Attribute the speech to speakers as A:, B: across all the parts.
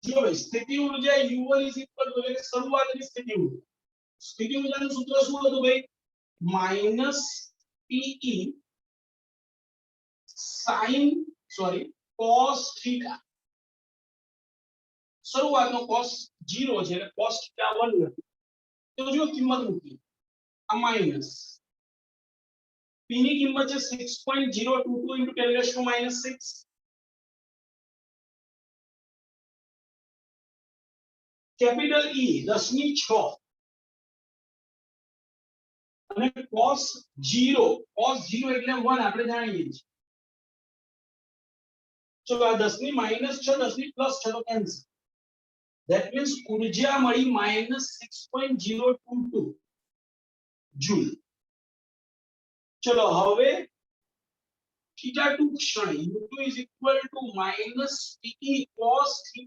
A: જો ભાઈ સ્થિતિ ઊર્જા u1 ઇઝ ઇક્વલ ટુ એટલે શરૂઆતની સ્થિતિ ઊર્જાનું સૂત્ર શું હતું ભાઈ minus pe sin cos theta શરૂઆતનો cos 0 છે એટલે cos થીટા 1 હતું તો જો કિંમત મૂકી આ માઈનસ p ની કિંમત છે 6.022 * 10⁻⁶ કેપિટલ E 10⁶ અને cos 0 એટલે 1 આપણે જાણીએ છીએ ચલો આ 10 ની માઈનસ છે 10 ની પ્લસ છે તો કેન્સલ ધેટ મીન્સ ઊર્જા મળી -6.022 જૂલ ચલો હવે θ2 ક્ષણ u2 is equal to -pe cos θ2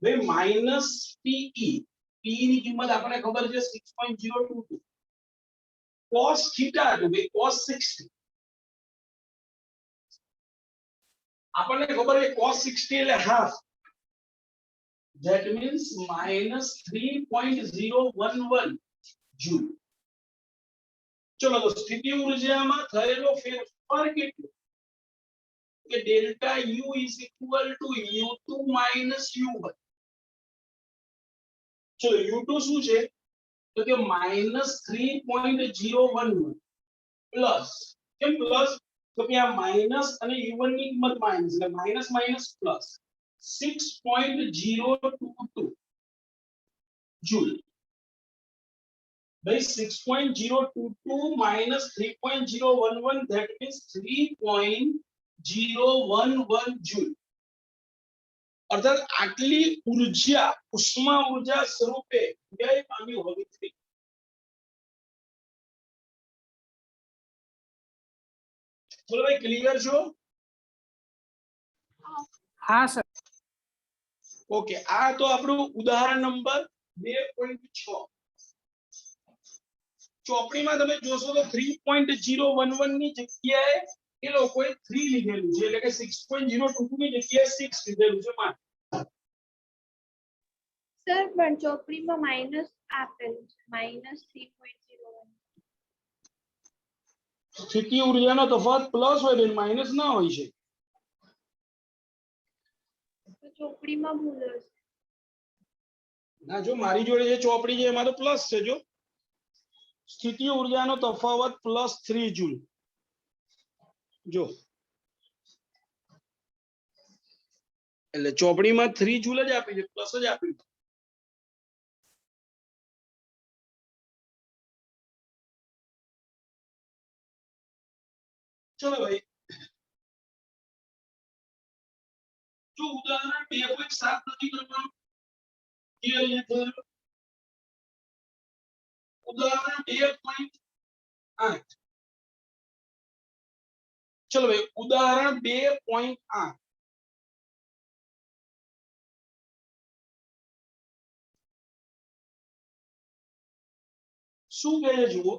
A: ભાઈ -pe p ની કિંમત આપણને ખબર છે 6.022 cos θ2 ભાઈ cos 60 આપણને ખબર છે cos 60 એટલે હાફ that means -3.011 જૂલ ચલો તો સ્થિતિ ઊર્જામાં થયેલો ફેરફાર કેટલો કે delta u is equal to u2 minus u1 ચલો u2 શું છે તો કે -3.011 પ્લસ કેમ પ્લસ તો કે આ માઈનસ અને u1 ની કિંમત માઈનસ એટલે માઈનસ માઈનસ પ્લસ 6.022 જૂલ ભાઈ 6.022 minus 3.011 that means 3.011 જૂલ અર્থাৎ આટલી ઊર્જા ઉષ્મા ઊર્જા સ્વરૂપે વ્યય પામી હોવી જોઈએ બોલો ભાઈ ક્લિયર છો
B: હા સર
A: ઓકે આ તો આપણું ઉદાહરણ નંબર 2.6 ચોપડીમાં તમે જોશો તો 3.011 ની જગ્યાએ એ લોકોએ 3 લીધેલું છે એટલે કે 6.022 ની જગ્યાએ 6 લીધેલું છે માં
C: સર પણ ચોપડીમાં માઈનસ આપેલું છે -3.01
A: સ્થિતિ ઊર્જાનો તફાવત પ્લસ હોય બેન માઈનસ ના હોય છે
C: તો ચોપડીમાં ભૂલ હશે
A: ના જો મારી જોડે જે ચોપડી છે એમાં તો પ્લસ છે જો સ્થિતિ ઊર્જાનો તફાવત +3 જૂલ જો એટલે ચોપડીમાં 3 જૂલ જ આપી છે પ્લસ જ આપી છે ચલો ભાઈ જો ઉદાહરણ 2.7 નથી કરવાનું કે અહીંયા ઉદાહરણ 2.8 ચલો ભાઈ ઉદાહરણ 2.8 શું કહે છે જુઓ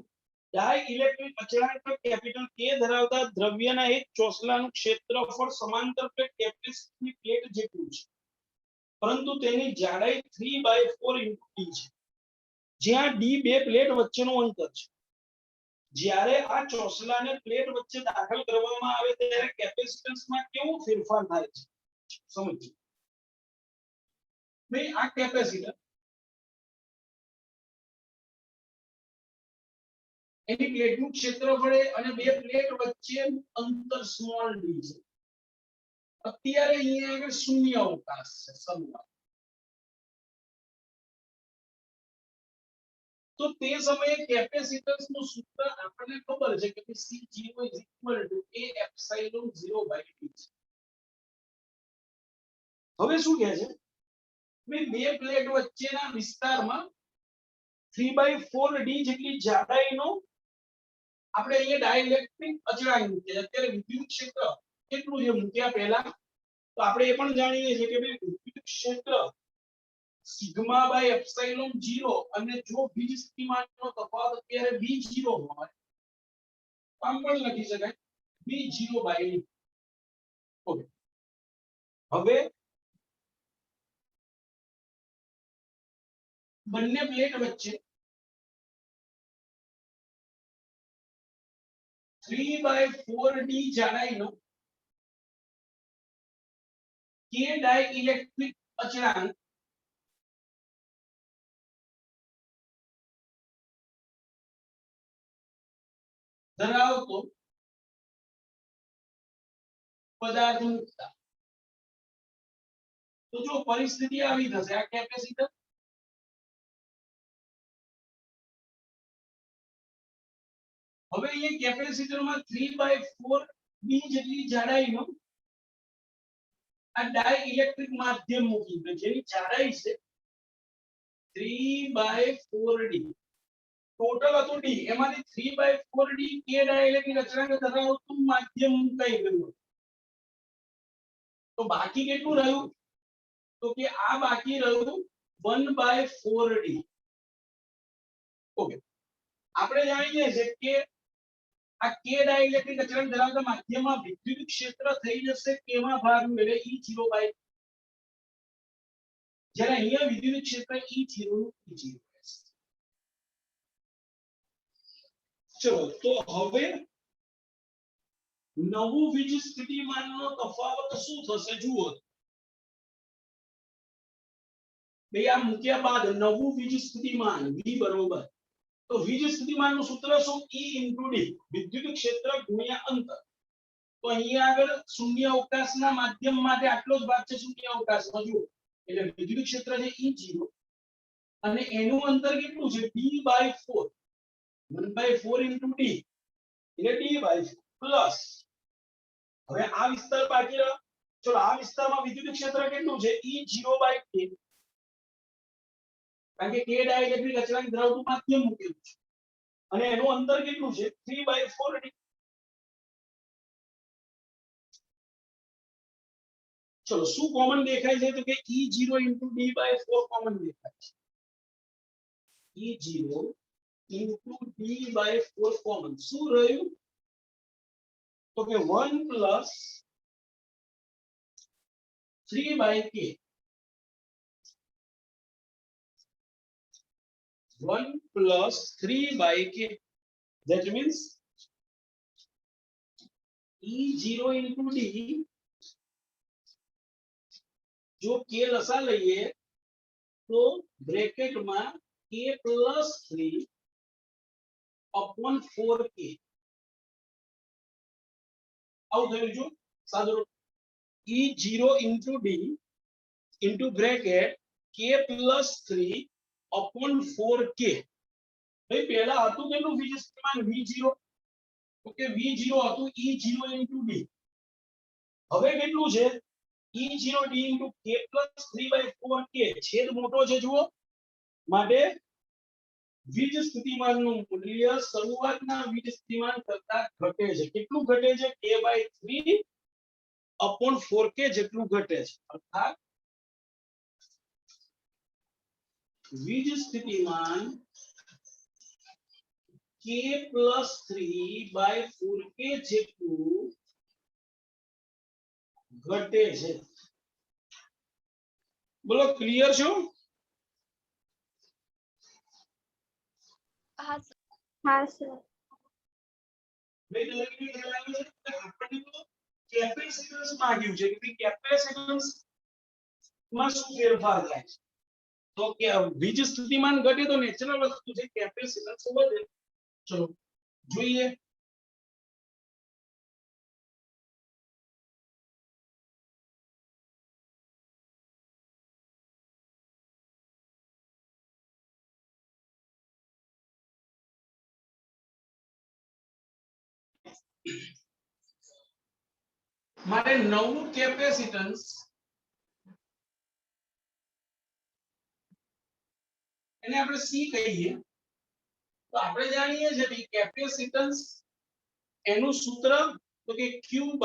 A: ડાઇલેક્ટ્રિક અચળાંક પર કેપિટલ K ધરાવતા દ્રવ્યના એક ચોસલાનું ક્ષેત્રફળ સમાંતર પ્લેટ કેપેસિટરની પ્લેટ જેટલું છે પરંતુ તેની જાડાઈ 3/4 × d છે જ્યાં d બે પ્લેટ વચ્ચેનું અંતર છે જ્યારે આ ચોસલાને પ્લેટ વચ્ચે દાખલ કરવામાં આવે ત્યારે કેપેસિટન્સમાં કેવો ફેરફાર થાય છે સમજો ભાઈ આ કેપેસિટર એની પ્લેટનું ક્ષેત્રફળ અને બે પ્લેટ વચ્ચેનું અંતર સ્મોલ d છે અત્યારે અહીંયા આગળ શૂન્ય અવકાશ છે શરૂઆત તો તે સમયે કેપેસિટન્સ નું સૂત્ર આપણને ખબર છે કે C0 A એપ્સિલોન 0/d છે હવે શું કહે છે બે પ્લેટ વચ્ચેના વિસ્તારમાં 3/4 d જેટલી જાડાઈનો આપણે અહીંયા ડાઇલેક્ટ્રિક અચળાંક મૂકીએ અત્યારે વિદ્યુત ક્ષેત્ર કેટલું છે મૂક્યા પહેલા તો આપણે એ પણ જાણીએ છીએ કે ભાઈ વિદ્યુત ક્ષેત્ર સિગ્મા/એપ્સિલોન 0 અને જો વીજ સ્થિતિમાનનો તફાવત અત્યારે v0 હોય આમ પણ લખી શકાય v0/d ઓકે હવે બંને પ્લેટ વચ્ચે 3/4d જાડાઈનો કે ડાઇલેક્ટ્રિક અચળાંક ધરાવતો પદાર્થ મૂકતા. તો જો પરિસ્થિતિ આવી થશે, આ કેપેસિટર હવે અહીંયા કેપેસિટરમાં 3/4d જેટલી જાડાઈનો આ ડાઇલેક્ટ્રિક માધ્યમ મૂકી દે, જેની જાડાઈ છે 3/4d. ટોટલ હતું d, એમાંથી 3/4d કે ડાઇલેક્ટ્રિક અચળાંક ધરાવતું માધ્યમ મુકાઈ ગયું. તો બાકી કેટલું રહ્યું? તો કે આ બાકી રહ્યું 1/4d. ઓકે, આપણે જાણીએ છીએ કે આ કે ડાઇલેક્ટ્રિક અચળાંક ધરાવતા માધ્યમમાં વિદ્યુત ક્ષેત્ર થઈ જશે કેમાં ભાગનું, એટલે E0/, જ્યારે અહીંયા વિદ્યુત ક્ષેત્ર E0 નું E0 રહેશે. ચલો, તો હવે નવું વીજ સ્થિતિમાનનો તફાવત શું થશે જુઓ. ભાઈ આ મૂક્યા બાદ નવું વીજ સ્થિતિમાન V બરોબર, તો વીજ સ્થિતિમાનનું સૂત્ર શું? E * D, વિદ્યુત ક્ષેત્ર ગુણ્યા અંતર. તો અહીંયા આગળ શૂન્ય અવકાશના માધ્યમ માટે આટલો જ ભાગ છે શૂન્ય અવકાશમાં, જુઓ એટલે વિદ્યુત ક્ષેત્ર છે E0 અને એનું અંતર કેટલું છે? D/4, 1/4 * D એટલે D/4 પ્લસ હવે આ વિસ્તાર બાકી રહ્યો. ચલો, આ વિસ્તારમાં વિદ્યુત ક્ષેત્ર કેટલું છે? E0/k, કારણ કે કે ડાઇલેક્ટ્રિક અચળાંક ધરાવતું માધ્યમ મૂકેલું છે અને એનું અંતર કેટલું છે? 3/4d. ચલો, શું કોમન દેખાય છે? તો કે E0 * D/4 કોમન દેખાય છે. E0 * D/4 common. શું રહ્યું? તો કે 1 + 3/k, 1 + 3/k, that means E0 * D, જો k લસા લઈએ તો બ્રેકેટમાં k + 3/4k આવું થયું. જો સાદું E0 * D into bracket k + 3/4k. ભાઈ પહેલા હતું કેટલું વીજ સ્થિતિમાન? V0. ઓકે, V0 હતું E0 * D. હવે કેટલું છે? E0 D * k + 3/4k. છેદ મોટો છે જુઓ, માટે વીજ સ્થિતિમાનનું મૂલ્ય શરૂઆતના વીજ સ્થિતિમાન કરતા ઘટે છે. કેટલું ઘટે છે? k/3/4k જેટલું ઘટે છે. અર્થાત વીજ સ્થિતિમાન k + 3/4k જેટલું ઘટે છે. બોલો, ક્લિયર છો?
C: હા સર.
A: ભાઈ લગી ખ્યાલ આવે છે કે આપણે તો કેપેસિટન્સ માંગ્યું છે કે કેપેસિટન્સ માં શું ફેરફાર થાય છે. તો કે વીજ સ્થિતિમાન ઘટે તો નેચરલ વસ્તુ છે કેપેસિટન્સ વધે. ચલો જોઈએ. મારે નવું કેપેસિટન્સ એને આપણે C કહીએ. તો આપણે જાણીએ છીએ કે કેપેસિટન્સ એનું સૂત્ર તો કે Q/V.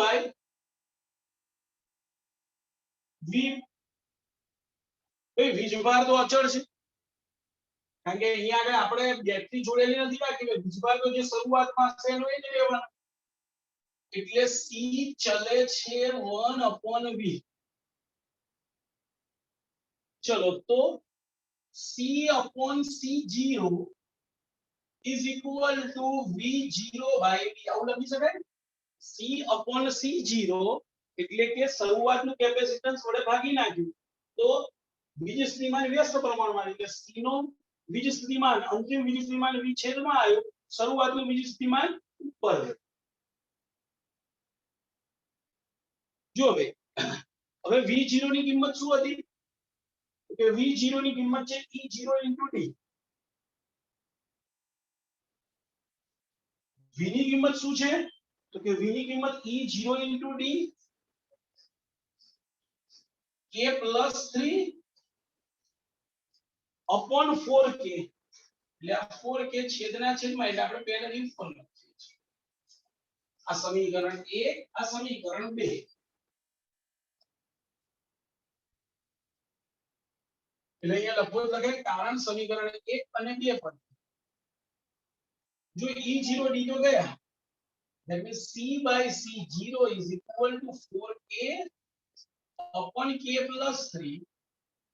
A: ભાઈ વીજભાર તો અચળ છે, કારણ કે અહીંયા આગળ આપણે બેટરી જોડેલી નથી રાખી. વીજભાર તો જે શરૂઆતમાં છે એનો એ જ રહેવાનો, એટલે C ચલે છે 1/V. ચલો, તો C upon C0 is equal to V0 by V આવું લખી શકાય C upon C0 એટલે કે શરૂઆતનું કેપેસિટન્સ વડે ભાગી નાખ્યું તો વીજ સ્થિતિમાન વ્યસ્ત પ્રમાણમાં એટલે C નો વીજ સ્થિતિમાન અંતિમ વીજ સ્થિતિમાન V છેદમાં આવ્યું શરૂઆતનું વીજ સ્થિતિમાન ઉપર જો હવે V0 ની કિંમત શું હતી કે V0 ની કિંમત છે E0 * D V ની કિંમત શું છે તો કે V ની કિંમત E0 * D K + 3 upon 4K એટલે આ 4K છેદના છેદમાં એટલે આપણે પહેલાથી ઉપર લખીએ છીએ આ સમીકરણ 1 આ સમીકરણ 2 એટલે અહીંયા લખવું લખે કારણ સમીકરણ 1 અને 2 પર જો E0 D તો ગયા that means C by C0 is equal to 4K upon K plus 3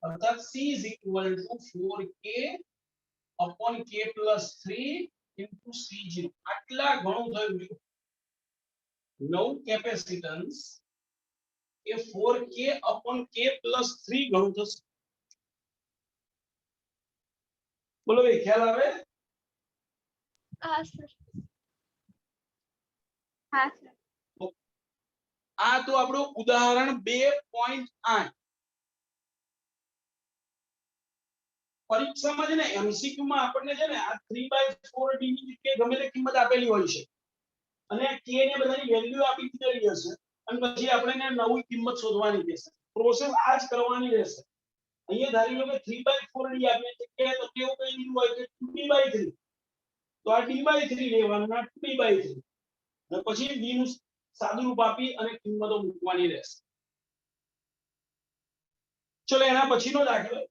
A: अर्थात C is equal to 4K upon K plus 3 into C0 આટલા ઘણું થયું નવ કેપેસિટન્સ એ 4K upon K plus 3 ઘણું થશે બોલો ભાઈ ખ્યાલ આવે
C: हाँ सर हाँ सर
A: આ તો આપણું ઉદાહરણ 2.8 પરીક્ષામાં છે ને એમસીક્યુ માં આપણને છે ને આ 3/4 d ની જગ્યાએ ગમે તે કિંમત આપેલી હોય છે અને k ને બધાની વેલ્યુ આપી દીધેલી હશે અને પછી આપણે નવી કિંમત શોધવાની રહેશે પ્રોસેસ આ જ કરવાની રહેશે અહીંયા ધારી લો કે 3/4 d આપી જગ્યાએ તો કેવું કહી દીધું હોય કે 2d/3 તો આ d/3 લેવાનું ના 2d/3 અને પછી d નું સાદું રૂપ આપી અને કિંમતો મૂકવાની રહેશે ચલો એના પછીનો દાખલો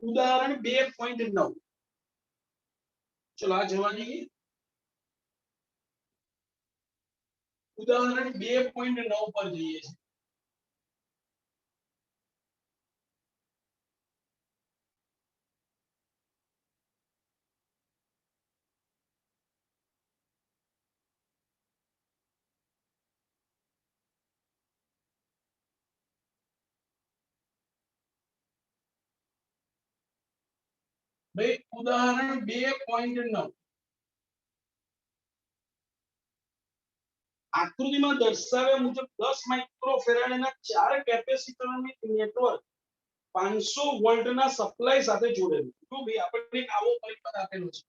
A: ઉદાહરણ 2.9 ચલો આ જવા દઈએ ઉદાહરણ 2.9 પર જઈએ છીએ ભાઈ ઉદાહરણ 2.9 આકૃતિમાં દર્શાવ્યા મુજબ 10 માઇક્રોફેરાડના 4 કેપેસિટરોની નેટવર્ક 500 વોલ્ટના સપ્લાય સાથે જોડેલું તો ભાઈ આપણે એક આવો પરિપથ આપેલો છે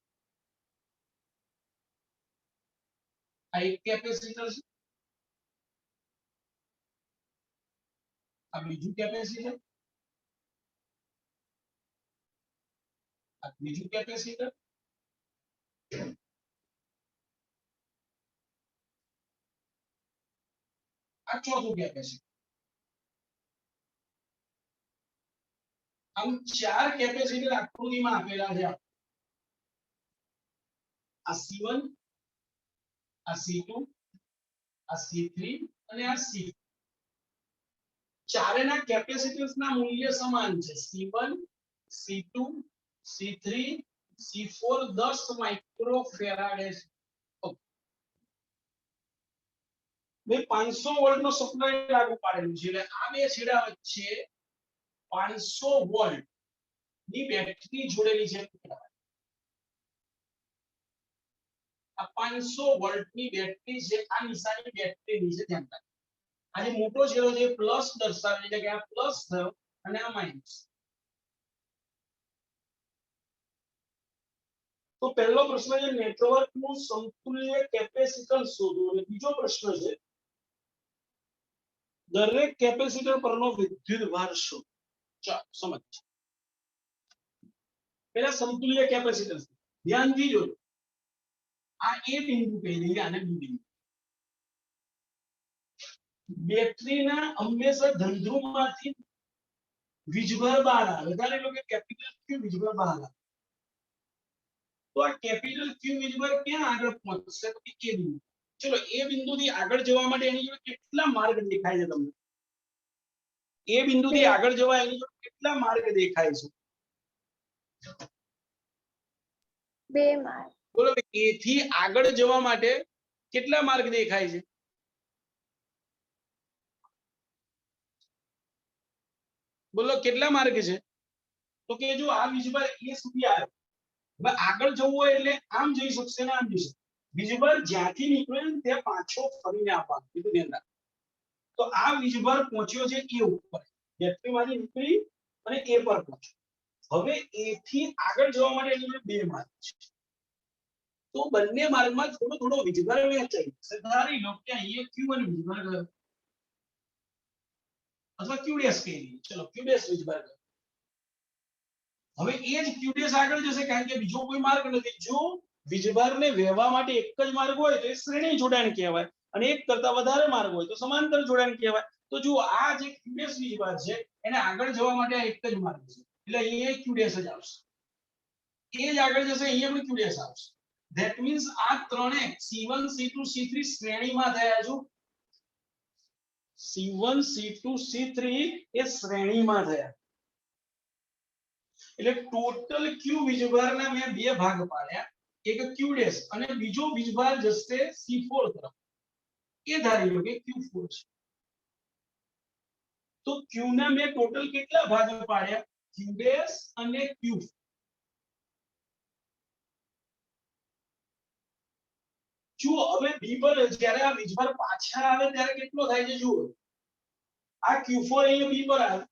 A: આ એક કેપેસિટર છે આ બીજું કેપેસિટર આ બીજું કેપેસિટર આ ચોથું કેપેસિટર આમ 4 કેપેસિટર આકૃતિમાં આપેલા છે આ C1 આ C2 આ C3 અને આ C4 ચારેના કેપેસિટન્સના મૂલ્ય સમાન છે C1 C2 C3 C4 10 microfarad છે મે 500 વોલ્ટનો સપ્લાય લાગુ પાડેલું છે એટલે આ બે છેડા વચ્ચે 500 વોલ્ટ ની બેટરી જોડેલી છે આ 500 વોલ્ટ ની બેટરી છે આ નિશાની બેટરીની છે ધ્યાન રાખો આ જે મોટો છેડો છે પ્લસ દર્શાવે છે કે આ પ્લસ થયો અને આ માઈનસ તો પહેલો પ્રશ્ન છે નેટવર્કનું સમતુલ્ય કેપેસિટન્સ શોધો અને બીજો પ્રશ્ન છે દરેક કેપેસિટર પરનો વિદ્યુતભાર શોધો ચાલો સમજ પહેલા સમતુલ્ય કેપેસિટન્સ ધ્યાનથી જોજો આ એ બિંદુ કહી દઈએ આને બી બિંદુ બેટરીના હંમેશા ધનધ્રુવમાંથી વીજભાર બહાર આવે ધારી લો કે કેપિટલ ક્યુ વીજભાર બહાર આવે તો આ કેપિટલ ક્યુ વીજભાર ક્યાં આગળ પહોંચશે તો એ બિંદુ ચલો એ બિંદુથી આગળ જવા માટે એની જોડે કેટલા માર્ગ દેખાય છે તમને એ બિંદુથી આગળ જવા એની જોડે કેટલા માર્ગ દેખાય છે?
C: 2 માર્ક.
A: બોલો એ થી આગળ જવા માટે કેટલા માર્ગ દેખાય છે? બોલો કેટલા માર્ગ છે? તો કે જો આ વીજભાર એ સુધી આવે, હવે આગળ જવું હોય એટલે આમ જઈ શકશે ને આમ જઈ શકશે. વીજભાર જ્યાંથી નીકળ્યો ને ત્યાં પાછો ફરીને આવવાનો, એટલું ધ્યાન રાખો. તો આ વીજભાર પહોંચ્યો છે એ ઉપર, બેટરીમાંથી નીકળી અને એ પર પહોંચ્યો. હવે એ થી આગળ જવા માટે એની જોડે 2 માર્ગ છે. તો બંને માર્ગમાં થોડો થોડો વીજભાર વહેંચાય છે. ધારી લો કે અહીંયા ક્યુ અને વીજભાર ગયો, અથવા ક્યુ ડેશ કહી દઈએ, ચલો ક્યુ ડેશ વીજભાર ગયો. હવે એ જ ક્યુ ડેશ આગળ જશે, કારણ કે બીજો કોઈ માર્ગ નથી. જો વીજભારને વહેવા માટે એક જ માર્ગ હોય તો એ શ્રેણી જોડાણ કહેવાય, અને એક કરતા વધારે માર્ગ હોય તો સમાંતર જોડાણ કહેવાય. તો જો આ જે ક્યુ ડેશ વીજભાર છે એને આગળ જવા માટે આ એક જ માર્ગ છે, એટલે અહીંયા ક્યુ ડેશ જ આવશે. એ જ આગળ જશે, અહીંયા પણ ક્યુ ડેશ આવશે. ધેટ મીન્સ આ ત્રણે C1 C2 C3 શ્રેણીમાં થયા છો. C1 C2 C3 એ શ્રેણીમાં થયા. એટલે ટોટલ ક્યુ વીજભારના મેં 2 ભાગ પાડ્યા, એક ક્યુ ડેશ અને બીજો વીજભાર જશે C4 તરફ. એ ધારી લો કે Q4 છે. તો Q ના મેં ટોટલ કેટલા ભાગ પાડ્યા? Q ડેશ અને Q. જુઓ હવે B પર જ્યારે આ વીજભાર પાછા આવે ત્યારે કેટલો થાય છે જુઓ. આ Q4 અહીંયા B પર આવે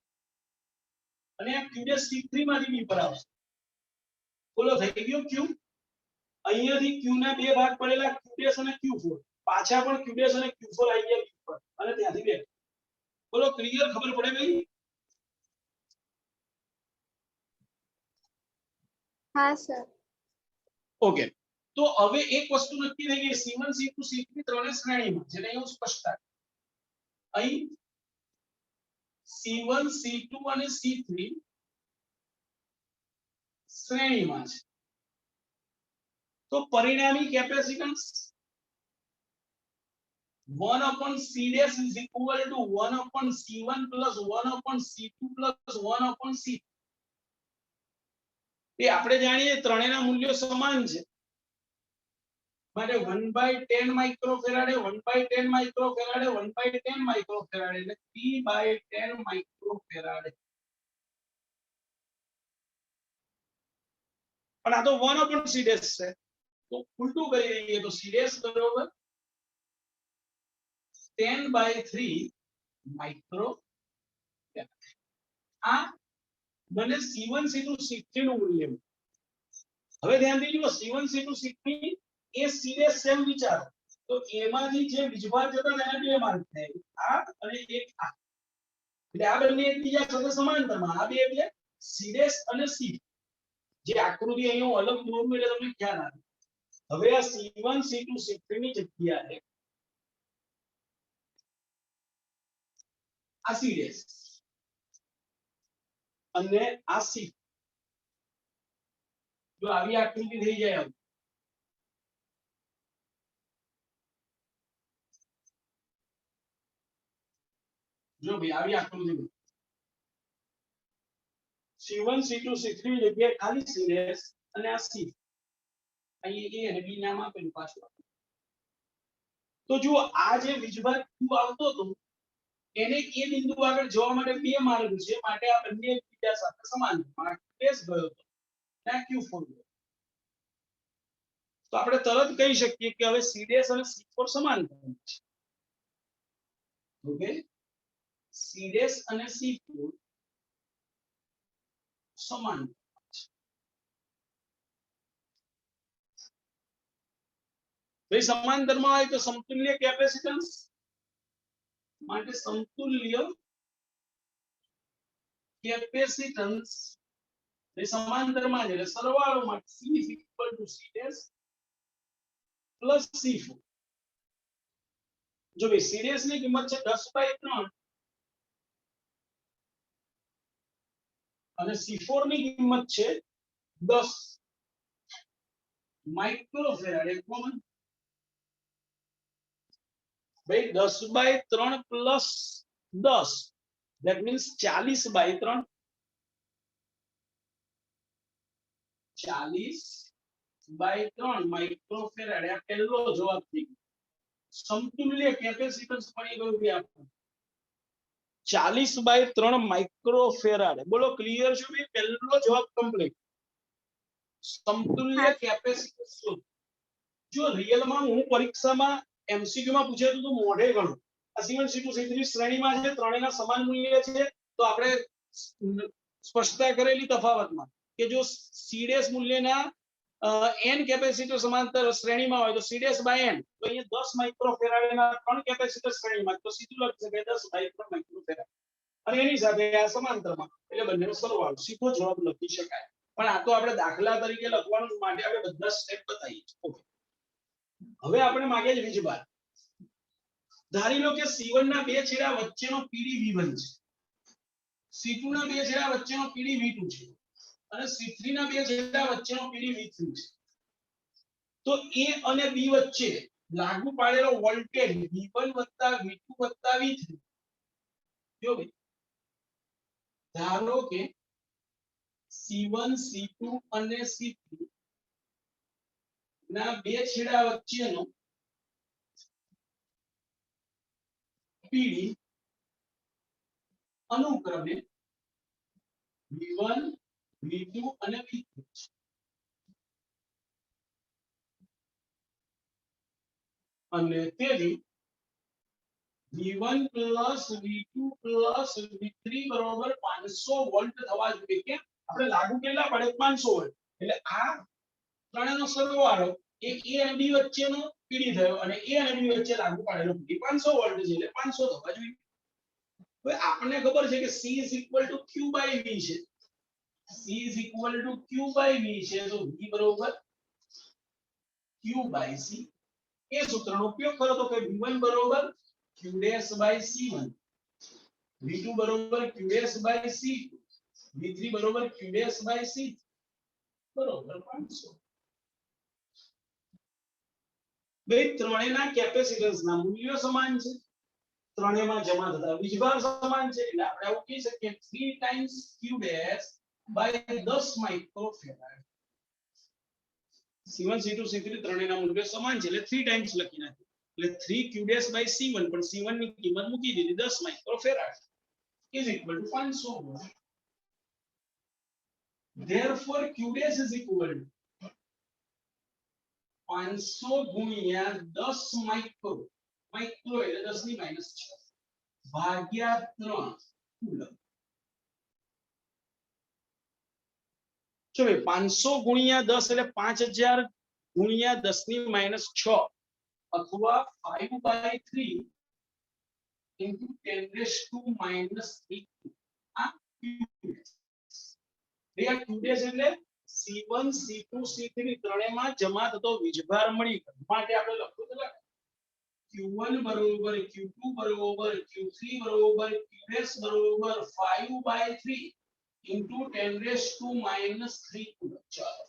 A: અને આ Q ડેશ C3 માંથી B પર આવશે. બોલો થઈ ગયો Q. અહીંયાથી Q ના 2 ભાગ પડેલા, Q ડેશ અને Q4. પાછા પણ Q ડેશ અને Q4 આવી ગયા B પર અને ત્યાંથી 2. બોલો ક્લિયર? ખબર પડે ભાઈ?
C: હા સર.
A: ઓકે. તો હવે એક વસ્તુ નક્કી થઈ ગઈ, C1 C2 C3 ત્રણે શ્રેણીમાં, જેને હું સ્પષ્ટતા અહીં C1 C2 અને C3 શ્રેણીમાં છે. તો પરિણામી capacitance 1/C dash is equal to 1/C1 plus 1/C2 plus 1/C. એ આપણે જાણીએ ત્રણેયના મૂલ્યો સમાન છે, માટે 1/10 માઇક્રોફેરાડે 1/10 માઇક્રોફેરાડે 1/10 માઇક્રોફેરાડે એટલે 3/10 માઇક્રોફેરાડે. પણ આ તો 1/C dash છે, તો ઉલટું કરી દઈએ તો C dash બરોબર 10/3 માઇક્રોફેરાડે. આ મને C1 C2 C3 નું મૂલ્ય. હવે ધ્યાનથી જુઓ, C1 C2 C3 એ C dash સેમ વિચારો. તો એમાંથી જે વીજભાર જતો એના 2 માર્ગ થાય, આ અને એક આ. એટલે આ બંને એકબીજા સાથે સમાંતરમાં, આ બે એટલે C dash અને C. જે આકૃતિ અહીં હું અલગ દોરું એટલે તમને ખ્યાલ આવે. હવે આ C1 C2 C3 ની જગ્યાએ આ C dash અને આ C. જો આવી આકૃતિ થઈ જાય, જો ભાઈ આવી આકૃતિ C1 C2 C3 ની જગ્યાએ ખાલી C dash અને આ C. અહીં A અને B નામ આપેલું પાછું. તો જો આ જે વીજભાર Q આવતો હતો એને એ બિંદુ આગળ જવા માટે 2 માર્ગ છે, માટે આ બંને એકબીજા સાથે સમાન છે. આ S ગયો હતો અને Q4 ગયો. તો આપણે તરત કહી શકીએ કે હવે C dash અને C4 સમાન છે. ઓકે, C dash અને C4 સમાન છે. ભાઈ સમાંતરમાં હોય તો સમતુલ્ય કેપેસિટન્સ, માટે સમતુલ્ય કેપેસિટન્સ એ સમાંતરમાં છે એટલે સરવાળો માટે C is equal to C dash plus C4. જો ભાઈ C dash ની કિંમત છે 10/3 અને C4 ની કિંમત છે 10 માઇક્રોફેરાડ. એક કોમન ભાઈ 10/3 plus 10 That means 40/3 40/3 માઇક્રોફેરાડ આ પહેલો જવાબ થઈ ગયો. સમતુલ્ય કેપેસિટન્સ મળી ગયું કે આપણને 40/3 માઇક્રોફેરાડ. બોલો ક્લિયર છે ભાઈ? પહેલો જવાબ કમ્પ્લીટ. સમતુલ્ય કેપેસિટન્સ શોધો. જો રિયલમાં હું પરીક્ષામાં એમસીક્યુ માં પૂછે તો મોઢે ગણો. C1 C2 C3 શ્રેણીમાં છે, ત્રણેયના સમાન મૂલ્ય છે, તો આપણે સ્પષ્ટતા કરેલી તફાવતમાં કે જો C' મૂલ્યના n કેપેસિટર સમાંતર શ્રેણીમાં હોય તો C'/n, તો અહીંયા 10 માઇક્રોફેરાડના ત્રણ કેપેસિટર શ્રેણીમાં, તો સીધું લખી શકાય 10/3 માઇક્રોફેરાડ. અને એની સાથે આ સમાંતરમાં, એટલે બંનેનો સરવાળો, સીધો જવાબ લખી શકાય. પણ આ તો આપણે દાખલા તરીકે લખવાનું માટે આપણે બધા સ્ટેપ બતાવીએ છીએ. ઓકે, હવે આપણે માંગે છે વીજભાર. ધારી લો કે C1 ના બે છેડા વચ્ચેનો PD V1 છે, C2 ના બે છેડા વચ્ચેનો PD V2 છે, અને C3 ના બે છેડા વચ્ચેનો PD V3 છે. તો A અને B વચ્ચે લાગુ પાડેલો વોલ્ટેજ V1 + V2 + V3. જો ભાઈ ધારો કે C1 C2 અને C3 ના બે છેડા વચ્ચેનો PD અનુક્રમે V1 V2 અને V3 છે. અને તેથી V1 + V2 + V3 બરાબર 500 વોલ્ટ થવા જોઈએ. કે આપણે લાગુ કેટલા પડે? 500 વોલ્ટ. એટલે આ ત્રણેયનો સરવાળો એ A અને B વચ્ચેનો PD થયો, અને A અને B વચ્ચે લાગુ પાડેલો PD 500 વોલ્ટ છે, એટલે 500 થવા જોઈએ. હવે આપણને ખબર છે કે C = Q/V છે. C = Q/V છે, તો V બરાબર Q/C. એ સૂત્રનો ઉપયોગ કરો તો કે V1 બરાબર Q'/C1, V2 બરાબર Q'/C2, V3 બરાબર Q'/C3 બરાબર 500. બે ત્રણેયના કેપેસિટન્સના મૂલ્યો સમાન છે, ત્રણેયમાં જમા થતા વીજભાર સમાન છે, એટલે આપણે આવું કહી શકીએ 3 Q'/10 microfarad. C1 C2 C3 ત્રણેયના મૂલ્યો સમાન છે, એટલે 3 ટાઈમ્સ લખી નાખ્યું. એટલે 3 Q'/C1, પણ C1 ની કિંમત મૂકી દીધી 10 માઇક્રોફેરાડ = 500 વોલ્ટ. Therefore Q' = 500 ગુણ્યા 10 માઇક્રો, માઇક્રો એટલે 10 ની -6 ભાગ્યા 3 કુલમ. ચલો 500 ગુણ્યા 10 એટલે 5000 ગુણ્યા 10 ની -6, અથવા 5/3 into 10⁻³ આ Q' એટલે C1 C2 C3 ત્રણેયમાં જમા થતો વીજભાર મળી ગયો. માટે આપણે લખવું તો Q1 બરાબર Q2 બરાબર Q3 બરાબર Qs બરાબર 5/3 into 10⁻³ કુલમ. ચાલો,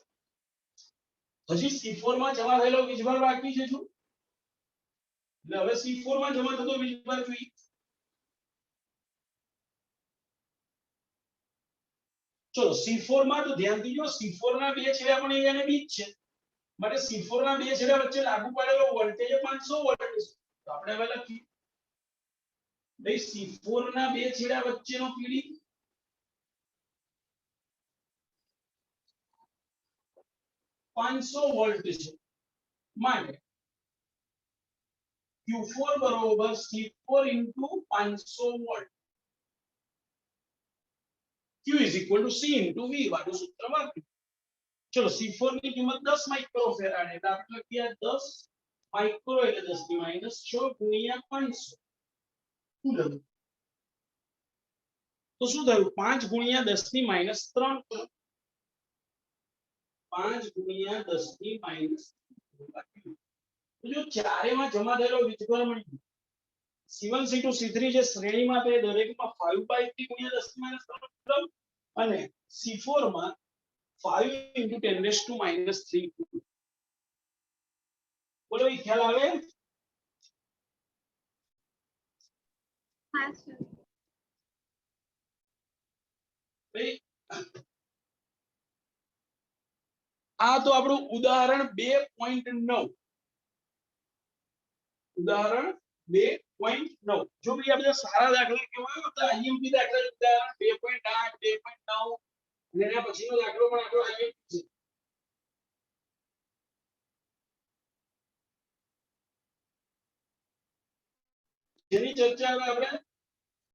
A: હજી C4 માં જમા થયેલો વીજભાર બાકી છે. શું? એટલે હવે C4 માં જમા થતો વીજભાર જોઈએ. ચલો C4 માં તો ધ્યાનથી જો, C4 ના બે છેડા પણ A અને B જ છે, માટે C4 ના બે છેડા વચ્ચે લાગુ પાડેલો વોલ્ટેજ 500 વોલ્ટ છે. તો આપણે હવે લખીએ ભાઈ C4 ના બે છેડા વચ્ચેનો PD 500 વોલ્ટ છે, માટે Q4 બરાબર C4 into 500 volt. Q = C into V વાળું સૂત્ર વાપર્યું. ચલો C4 ની કિંમત 10 માઇક્રોફેરાડ, એટલે આપણે લખીએ 10 માઇક્રો એટલે 10 ની -6 ગુણ્યા 500 કુલમ. તો શું થયું? 5 ગુણ્યા 10 ની -3 કુલમ. 5 ગુણ્યા 10 ની -3. તો જો ચારેયમાં જમા થયેલો વીજભાર મળી ગયો. C1 C2 C3 જે શ્રેણીમાં તે દરેકમાં 5/3 ગુણ્યા 10 ની -3 કુલમ, અને C4 માં 5 into 10⁻³ કુલમ. બોલો એ ખ્યાલ આવે?
C: હા સર.
A: ભાઈ આ તો આપણું ઉદાહરણ 2.9 ઉદાહરણ 2.9 જો ભાઈ આ બધા સારા દાખલા કેવા હતા આઈએમપી દાખલા ઉદાહરણ 2.8 2.9 અને એના પછીનો દાખલો પણ આપણો આઈએમપી છે જેની ચર્ચા હવે આપણે